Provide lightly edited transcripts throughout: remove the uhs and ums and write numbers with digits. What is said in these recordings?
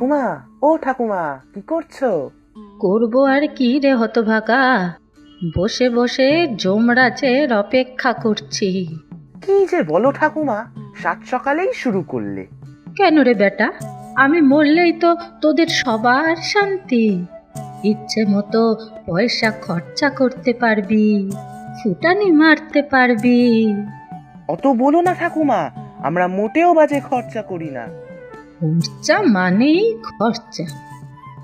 ঠাকুমা, ও ঠাকুমা, কি করছো? করবো আর কি রে হতভাগা, বসে বসে যমরাজের অপেক্ষা করছি। কি যে বলো ঠাকুমা, সাত সকালেই শুরু করলে। কেন রে বেটা, আমি মরলেই তো তোদের সবার শান্তি। ইচ্ছে মতো পয়সা খরচা করতে পারবি, ফুটানি মারতে পারবি। অত বলো না ঠাকুমা, আমরা মোটেও বাজে খরচা করি না। খরচা মানেই খরচা,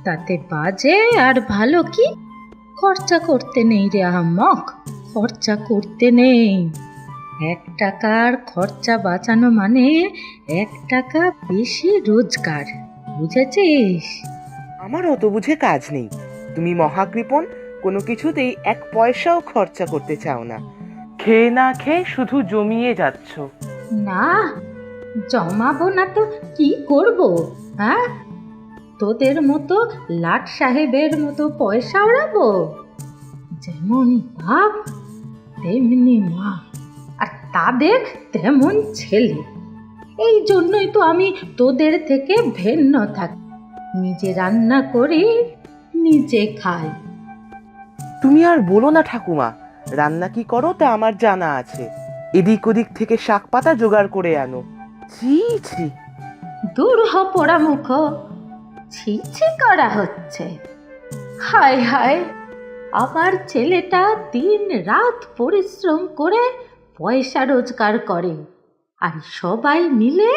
তাতে বাজে আর ভালো কি? খরচা করতে নেই রে আহম্মক, খরচা করতে নেই। 1 টাকার খরচা বাঁচানো মানে 1 টাকা বেশি রোজগার, বুঝেছিস? আমার অত বুঝে কাজ নেই। তুমি মহাকৃপণ, কোনো কিছুতেই 1 পয়সাও খরচা করতে চাও না। খেয়ে না খেয়ে শুধু জমিয়ে যাচ্ছ। না, জমাবো না তো কি করব? হ্যাঁ, তোদের মতো লাট সাহেবের মতো পয়সা ওড়াবো? যেমন বাপ তেমনি মা, আর তাদের তেমন ছেলে। এই জন্যই তো আমি তোদের থেকে ভিন্ন থাকি, নিজে রান্না করি, নিজে খাই। তুমি আর বলো না ঠাকুমা, রান্না কি করো তা আমার জানা আছে। এদিক ওদিক থেকে শাক পাতা জোগাড় করে আনো। ছি ছি। দূর হ পোড়া মুখ, ছি ছি করা হচ্ছে। হায় হায়, আমার ছেলেটা দিন রাত পরিশ্রম করে পয়সা রোজগার করে, আর সবাই মিলে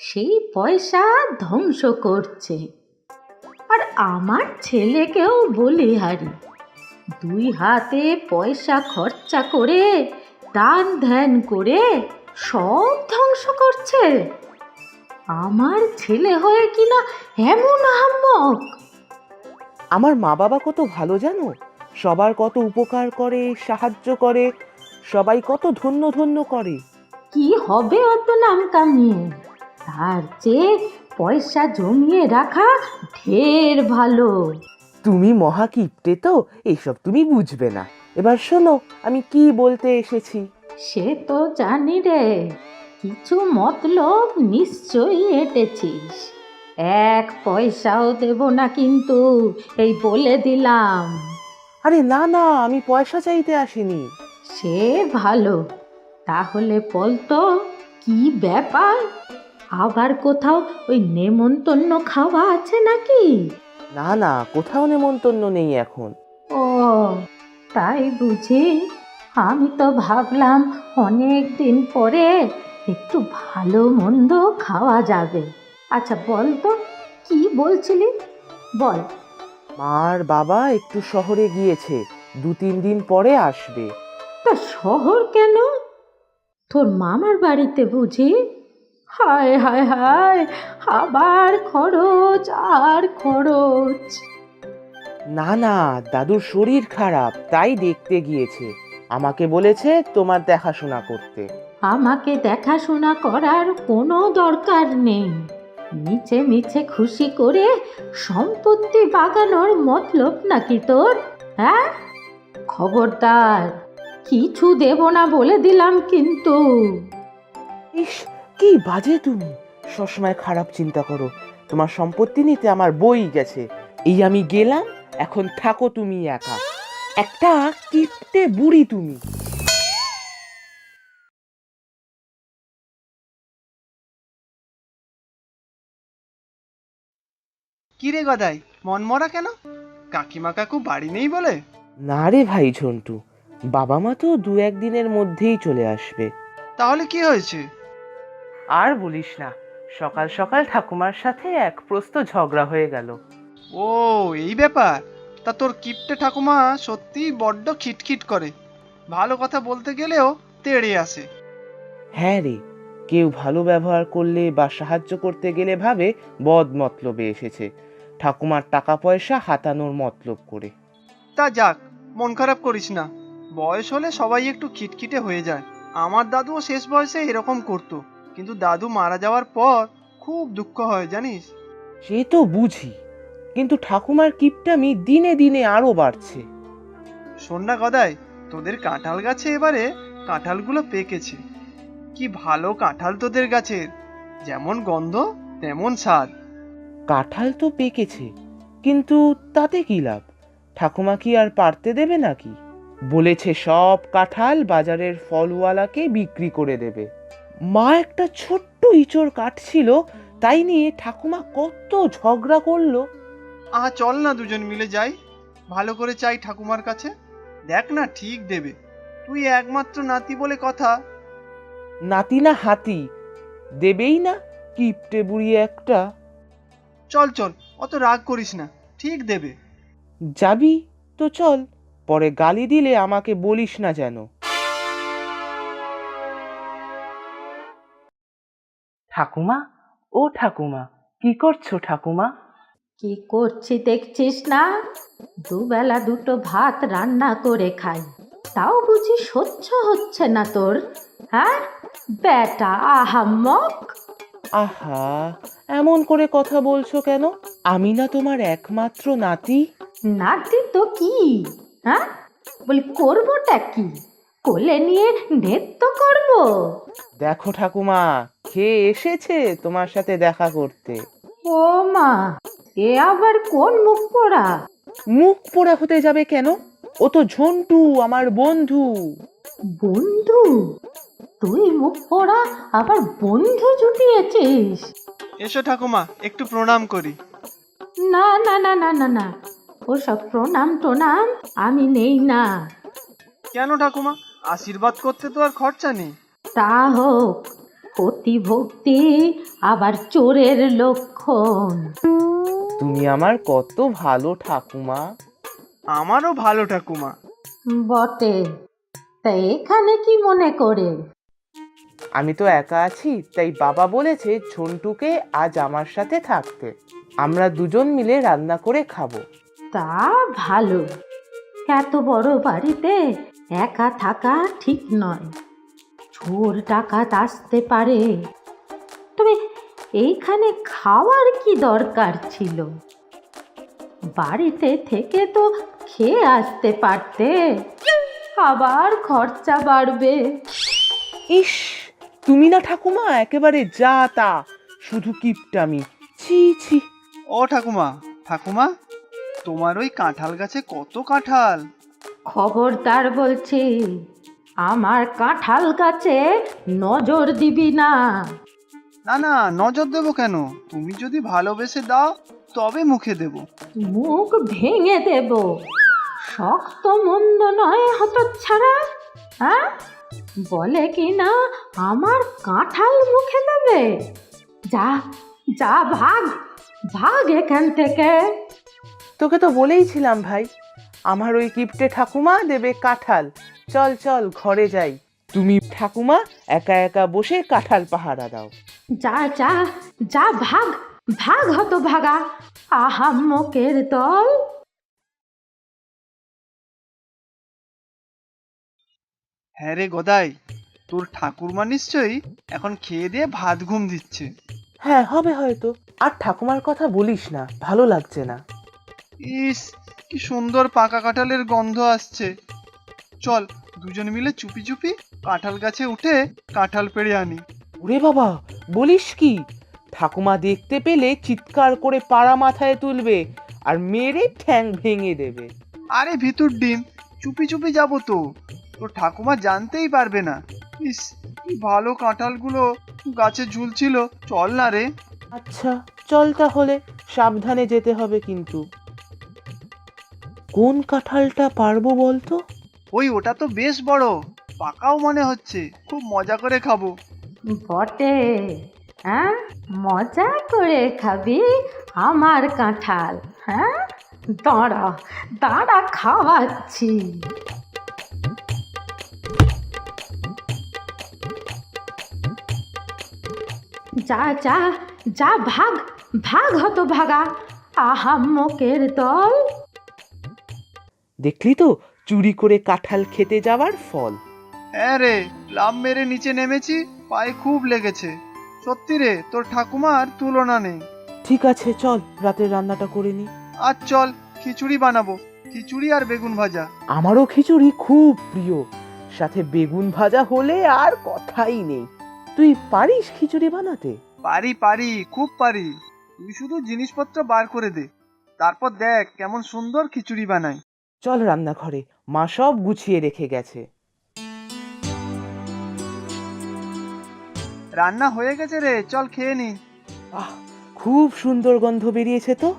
সেই পয়সা ধ্বংস করছে। আর আমার ছেলেকেও বলি হারি, 2 হাতে পয়সা খরচা করে দান ধ্যান করে সব ধ্বংস করছে। আমার ছেলে হয়ে কিনা এমন আহাম্মক। আমার মা বাবা কত ভালো জানো, সবার কত উপকার করে, সাহায্য করে, সবাই কত ধন্য ধন্য করে। কি হবে অত নাম কামিয়ে? তার চেয়ে পয়সা জমিয়ে রাখা ঢের ভালো। তুমি মহা কিপ্টে তো, এইসব তুমি বুঝবে না। এবার শোনো আমি কি বলতে এসেছি। সে তো জানি রে, কিছু মতলব নিশ্চয়ই এঁটেছিস। 1 পয়সাও দেব না কিন্তু, এই বলে দিলাম। আরে না না, আমি পয়সা চাইতে আসিনি। সে ভালো, তাহলে বল তো কি ব্যাপার? আবার কোথাও ওই নেমন্তন্ন খাওয়া আছে নাকি? না না, কোথাও নেমন্তন্ন নেই এখন। ও তাই বুঝি? আমি তো ভাবলাম অনেক দিন পরে একটু ভালো মন্দ খাওয়া যাবে। আচ্ছা বল তো, কি বলছিলি বল। মার বাবা একটু শহরে গিয়েছে, 2-3 দিন পরে আসবে। তা শহর কেন? তোর মামার বাড়িতে বুঝি? হায় হায় হায়, আবার খরচ আর খরচ। না না, দাদুর শরীর খারাপ, তাই দেখতে গিয়েছে। আমাকে বলেছে তোমার দেখাশোনা করতে। আমাকে দেখাশোনা করার কোনো দরকার নেই। মিছে মিছে খুশি করে সম্পত্তি বাগানোর মতলব নাকি তোর? হ্যাঁ, খবরদার, কিছু দেব না বলে দিলাম কিন্তু। ইস, কি বাজে তুমি, সবসময় খারাপ চিন্তা করো। তোমার সম্পত্তি নিতে আমার বই গেছে, এই আমি গেলাম, এখন থাকো তুমি একা। একটা কিপ্টে বুড়ি তুমি। কি রে গদাই, মনমরা কেন? কাকিমা কাকু বাড়ি নেই বলে? না রে ভাই ঝন্টু, বাবা মা তো 2-1 দিনের মধ্যেই চলে আসবে। তাহলে কি হয়েছে? আর বলিস না, সকাল সকাল ঠাকুমার সাথে এক প্রস্ত ঝগড়া হয়ে গেল। ও এই ব্যাপার। তা তোর কিপ্টে ঠাকুমা সত্যি বড্ড খিটখিট করে, ভালো কথা বলতে গেলেও তেড়ে আসে। হ্যাঁ রে, কেউ ভালো ব্যবহার করলে বা সাহায্য করতে গেলে ভাবে বদ মতলবে এসেছে, ঠাকুমার টাকা পয়সা হাতানোর মতলব করে। তা যাক, মন খারাপ করিস না। বয়স হলে সবাই একটু খিটখিটে হয়ে যায়। আমার দাদুও শেষ বয়সে এরকম করতো, কিন্তু দাদু মারা যাওয়ার পর খুব দুঃখ হয় জানিস। সে তো বুঝি, কিন্তু ঠাকুমার কিপটামি দিনে দিনে আরো বাড়ছে। শোন না গদাই, তোদের কাঁঠাল গাছে এবারে কাঁঠালগুলো পেকেছে। কি ভালো কাঁঠাল তোদের গাছের, যেমন গন্ধ তেমন স্বাদ। কাঁঠাল তো পেকেছে, কিন্তু তাতে কি লাভ? ঠাকুমা কি আর পারতে দেবে নাকি? বলেছে সব কাঁঠাল বাজারের ফলওয়ালাকে বিক্রি করে দেবে। মা একটা ছোট্ট ইঁচড় কাটছিল, তাই নিয়ে ঠাকুমা কত ঝগড়া করলো। চল না দুজন মিলে যাই, ভালো করে চাই ঠাকুমার কাছে। দেখ না, ঠিক দেবে। তুই একমাত্র নাতি বলে কথা। নাতি না হাতি, দেবেই না, কিপটে বুড়ি একটা। চল চল, অত রাগ করিস না, ঠিক দেবে। যাবি তো চল, পরে গালি দিলে আমাকে বলিস না যেন। ঠাকুমা, ও ঠাকুমা, কি করছো ঠাকুমা? কি করছি দেখছিস না? দুবেলা দুটো ভাত রান্না করে খাই, তাও বুঝি সহ্য হচ্ছে না তোর? হ্যাঁ বেটা আহাম্মক! আহা, এমন করে কথা বলছো কেন? আমি না তোমার একমাত্র নাতি? নাতি তো কি? হ্যাঁ বলি করবোটা কি? কোলে নিয়ে নৃত্য করবো? দেখো ঠাকুমা, খেয়ে এসেছে তোমার সাথে দেখা করতে। ও মা, এ আবার কোন মুখ পোড়া? মুখ পোড়া হতে যাবে কেন? ও তো ঝন্টু, আমার বন্ধু। বন্ধু? তুই মুখ পোড়া আবার বন্ধু জুটিয়েছিস? এসো ঠাকুমা, একটু প্রণাম করি। না না না না না না, ওসব প্রণাম টোনাম আমি নেই না। কেন ঠাকুমা, আশীর্বাদ করতে তো আর খরচা নেই। তা হোক, অতি ভক্তি আবার চোরের লক্ষণ। তুমি আমার কত ভালো ঠাকুমা। আমারও ভালো ঠাকুমা। বটে, তা এখানে কি মনে করে? আমি তো একা আছি, তাই বাবা বলেছে ঝন্টুকে আজ আমার সাথে থাকতে। আমরা দুজন মিলে রান্না করে খাবো। তা ভালো, এত বড় বাড়িতে একা থাকা ঠিক নয়। চোর ডাকাত আসতে পারে। তবে এইখানে খাওয়ার কি দরকার ছিল? বাড়িতে থেকে তো খেয়ে আসতে পারতে, আবার খরচা বাড়বে। ইস, তুমি না ঠাকুমা একেবারে যা তা, শুধু কিপটামি, ছি ছি। ও ঠাকুমা, ঠাকুমা, তোমার ওই কাঁঠাল গাছে কত কাঁঠাল! খবরদার বলছি, আমার কাঁঠাল গাছে নজর দিবি না। না না, নজর দেবো কেন? তুমি যদি ভালোবেসে দাও তবে মুখে দেব। মুখ ভেঙে দেব। শক্ত মন্দ নয় হতচ্ছাড়া। হ্যাঁ, বলে কি না আমার কাঁঠাল মুখে দেবে? যা যা, ভাগ ভাগ এখান থেকে। তোকে তো বলেইছিলাম ভাই, আমার ওই কিপটে ঠাকুমা দেবে কাঁঠাল। চল চল ঘরে যাই, তুমি ঠাকুমা একা একা বসে কাঁঠাল পাহারা দাও। যা যা যা, ভাগ ভাগ হতভাগা আহাম্মকের দল। হ্যাঁ রে গদাই, তোর ঠাকুরমা নিশ্চয়ই এখন খেয়ে দিয়ে ভাত ঘুম দিচ্ছে। হ্যাঁ হবে হয়তো। আর ঠাকুমার কথা বলিস না, ভালো লাগছে না। ইস, কি সুন্দর পাকা কাঁঠালের গন্ধ আসছে। চল দুজন মিলে চুপি চুপি কাঁঠাল গাছে উঠে কাঁঠাল পেড়ে আনি। ওরে বাবা, বলিস কি? ঠাকুমা দেখতে পেলে চিৎকার করে পাড়া মাথায় তুলবে আর মেরে ঠ্যাং ভেঙে দেবে। আরে ভিতুর ডিম, চুপি চুপি যাবো তো, তোর ঠাকুমা জানতেই পারবে না। ইস, কি ভালো কাঁঠালগুলো গাছে ঝুলছিল। চল না রে। আচ্ছা চল তাহলে, সাবধানে যেতে হবে কিন্তু। কোন কাঁঠালটা পারবো বলতো? ওটা তো বেশ বড়, পাকাও মনে হচ্ছে, খুব মজা করে খাবো। বটে, হ্যাঁ মজা করে খাবি আমার কাঁঠাল? হ্যাঁ দাঁড়া দাঁড়া, খাওয়াচ্ছি। যা যা যা, ভাগ ভাগ হতভাগা আহাম্মকের দল। দেখলি তো, চুরি করে কাঁঠাল খেতে যাওয়ার ফল। হ্যাঁ রে, লাফ মেরে নিচে নেমেছি, পায়ে খুব লেগেছে। সত্যি রে, তোর ঠাকুমার তুলনা নেই। ঠিক আছে চল, রাতের রান্নাটা করে নি। আজ চল খিচুড়ি বানাবো, খিচুড়ি আর বেগুন ভাজা। আমারও খিচুড়ি খুব প্রিয়, সাথে বেগুন ভাজা হলে আর কথাই নেই। তুই পারিস খিচুড়ি বানাতে? পারি পারি, খুব পারি। তুই শুধু জিনিসপত্র বার করে দে, তারপর দেখ কেমন সুন্দর খিচুড়ি বানাই। চল রান্নাঘরে, মা সব গুছিয়ে রেখে গেছে। রান্না হয়ে গেছে রে, চল খেয়ে নি। আহ, খুব সুন্দর গন্ধ বেরিয়েছে তো।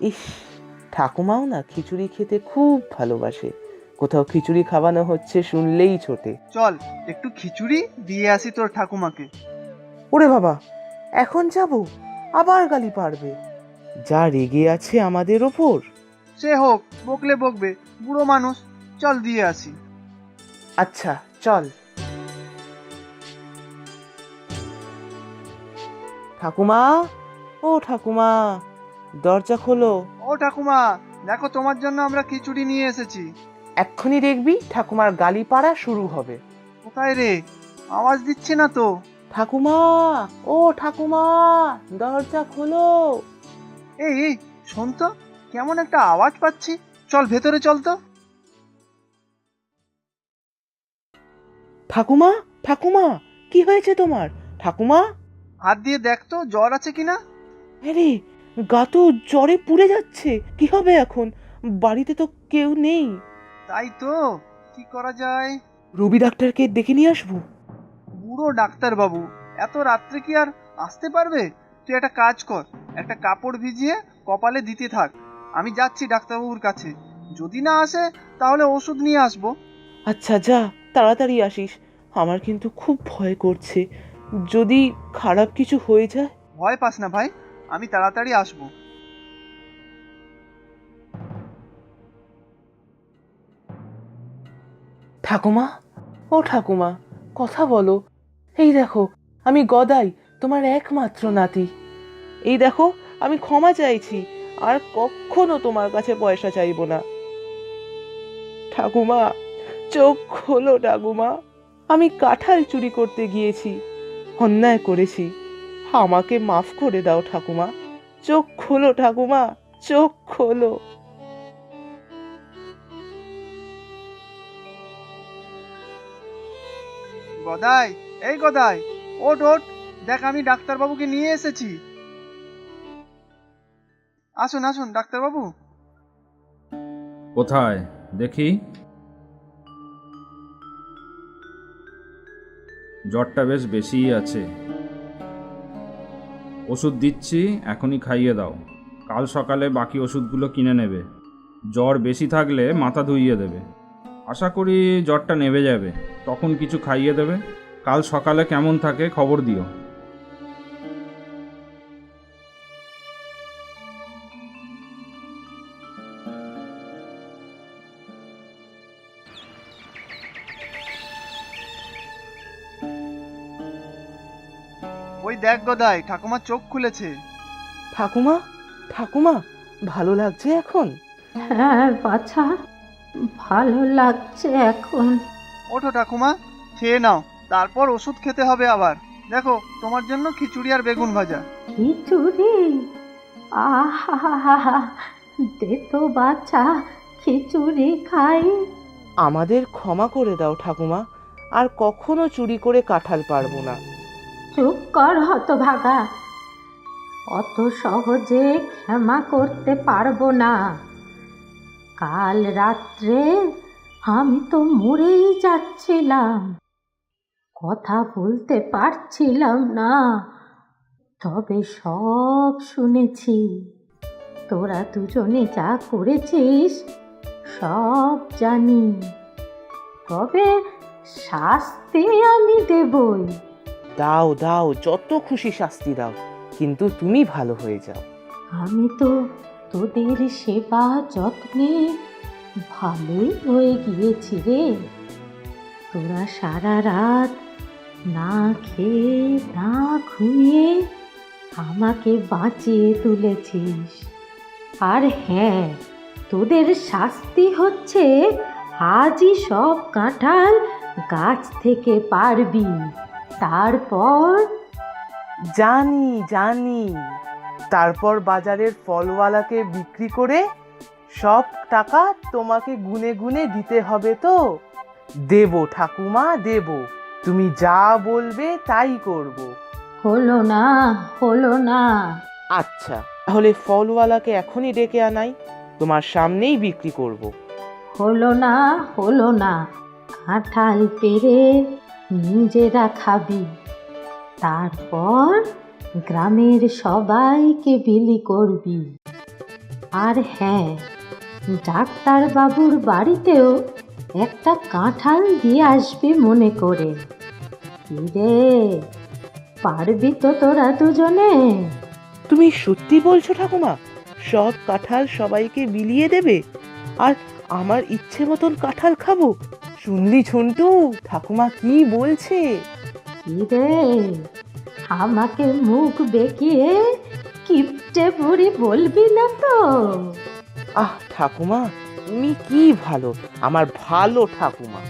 ইস, ঠাকুমাও না খিচুড়ি খেতে খুব ভালোবাসে। কোথাও খিচুড়ি খাওয়ানো হচ্ছে শুনলেই ছোটে। চল একটু খিচুড়ি দিয়ে আসি তোর ঠাকুমাকে। ওরে বাবা, এখন যাব? আবার গালি পারবে। যা রেগে আছে আমাদের ওপর। সে হোক, বকলে বকবে, বুড়ো মানুষ। চল দিয়ে আসি। আচ্ছা চল। ঠাকুমা, ও ঠাকুমা, দরজা খোলো। ও ঠাকুমা, দেখো তোমার জন্য আমরা খিচুড়ি নিয়ে এসেছি। এক্ষুনি দেখবি ঠাকুমার গালি পাড়া শুরু হবে। কোথায় রে? আওয়াজ দিচ্ছে না তো। ঠাকুমা, ও ঠাকুমা, দরজা খোলো। এই এই, শোন তো, কেমন একটা আওয়াজ পাচ্ছি। চল ভেতরে চল তো। ঠাকুমা, ঠাকুমা, কি হয়েছে তোমার? ঠাকুমা, হাত দিয়ে দেখ তো জ্বর আছে কিনা। আরে গা তো জ্বরে পুড়ে যাচ্ছে। কি হবে এখন? বাড়িতে তো কেউ নেই। তাই তো, কি করা যায়? রবি ডাক্তারকে ডেকে নিয়ে আসবো। বুড়ো ডাক্তার বাবু এত রাত্রে কি আর আসতে পারবে? তুই একটা কাজ কর, একটা কাপড় ভিজিয়ে কপালে দিতে থাক। আমি যাচ্ছি ডাক্তারবাবুর কাছে। যদি না আসে তাহলে ওষুধ নিয়ে আসবো। আচ্ছা যা, তাড়াতাড়ি আসিস। আমার কিন্তু খুব ভয় করছে, যদি খারাপ কিছু হয়ে যায়। ভয় পাস না ভাই, আমি তাড়াতাড়ি আসবো। ঠাকুমা, ও ঠাকুমা, কথা বলো। এই দেখো, আমি গদাই, তোমার একমাত্র নাতি। এই দেখো, আমি ক্ষমা চাইছি, আর কখনো তোমার কাছে পয়সা চাইবো না। ঠাকুমা, চোখ খোলো ঠাকুমা। আমি কাঁঠাল চুরি করতে গিয়েছি, অন্যায় করেছি, আমাকে মাফ করে দাও ঠাকুমা। চোখ খোলো ঠাকুমা, চোখ খোলো। গদাই, এই গদাই, ওঠ ওঠ, দেখ আমি ডাক্তারবাবুকে নিয়ে এসেছি। আসুন আসুন ডাক্তারবাবু। কোথায় দেখি? জ্বরটা বেশ বেশিই আছে। ওষুধ দিচ্ছি, এখনই খাইয়ে দাও। কাল সকালে বাকি ওষুধগুলো কিনে নেবে। জ্বর বেশি থাকলে মাথা ধুইয়ে দেবে। আশা করি জ্বরটা নেমে যাবে, তখন কিছু খাইয়ে দেবে। কাল সকালে কেমন থাকে খবর দিও। ওই দেখ গদাই, ঠাকুমার চোখ খুলেছে। ঠাকুমা, ঠাকুমা, ভালো লাগছে এখন? হ্যাঁ বাছা, ভালো লাগছে এখন। ওঠো ঠাকুমা, খেয়ে নাও, তারপর ওষুধ খেতে হবে আবার। দেখো তোমার জন্য খিচুড়ি আর বেগুন ভাজা। খিচুড়ি? আহা, দে তো বাছা, খিচুড়ি খাই। আমাদের ক্ষমা করে দাও ঠাকুমা, আর কখনো চুরি করে কাঁঠাল পারবো না। চুপ কর হতভাগা, অত সহজে ক্ষমা করতে পারবো না। কাল রাত্রে আমি তো মরেই যাচ্ছিলাম, কথা বলতে পারছিলাম না, তবে সব শুনেছি। তোরা দুজনে যা করেছিস সব জানি, তবে শাস্তি আমি দেবই। দাও দাও, যত খুশি শাস্তি দাও, কিন্তু তুমি ভালো হয়ে যাও। আমি তো তোদের সেবা যত্নে ভালোই হয়ে গিয়েছি রে। তোরা সারা রাত না খেয়ে না ঘুমিয়ে আমাকে বাঁচিয়ে তুলেছিস। আর হ্যাঁ, তোদের শাস্তি হচ্ছে আজই সব কাঁঠাল গাছ থেকে পারবি, তারপর জানি জানি, তারপর বাজারের ফলওয়ালাকে বিক্রি করে সব টাকা তোমাকে গুনে গুনে দিতে হবে তো? দেব ঠাকুমা, দেব, তুমি যা বলবে তাই করব। হলো না, হলো না। আচ্ছা, তাহলে ফলওয়ালাকে এখনই ডেকে আনাই, তোমার সামনেই বিক্রি করব। হলো না, কাঁঠাল পেড়ে নিজেরা খাবি, তারপর গ্রামের সবাইকে বিলি করবি। আর হ্যাঁ, ডাক্তার বাবুর বাড়িতেও একটা কাঁঠাল দিয়ে আসবি মনে করে। কি রে, পারবি তো তোরা দুজনে? তুমি সত্যি বলছো ঠাকুমা? সব কাঁঠাল সবাইকে বিলিয়ে দেবে আর আমার ইচ্ছে মতন কাঁঠাল খাবো? শুনলি ঝন্টু, ঠাকুমা কি বলছে? কি রে, আমাকে মুখ বেঁকিয়ে কিপটে বুড়ি বলবি না তো? আহ ঠাকুমা, তুমি কি ভালো, আমার ভালো ঠাকুমা।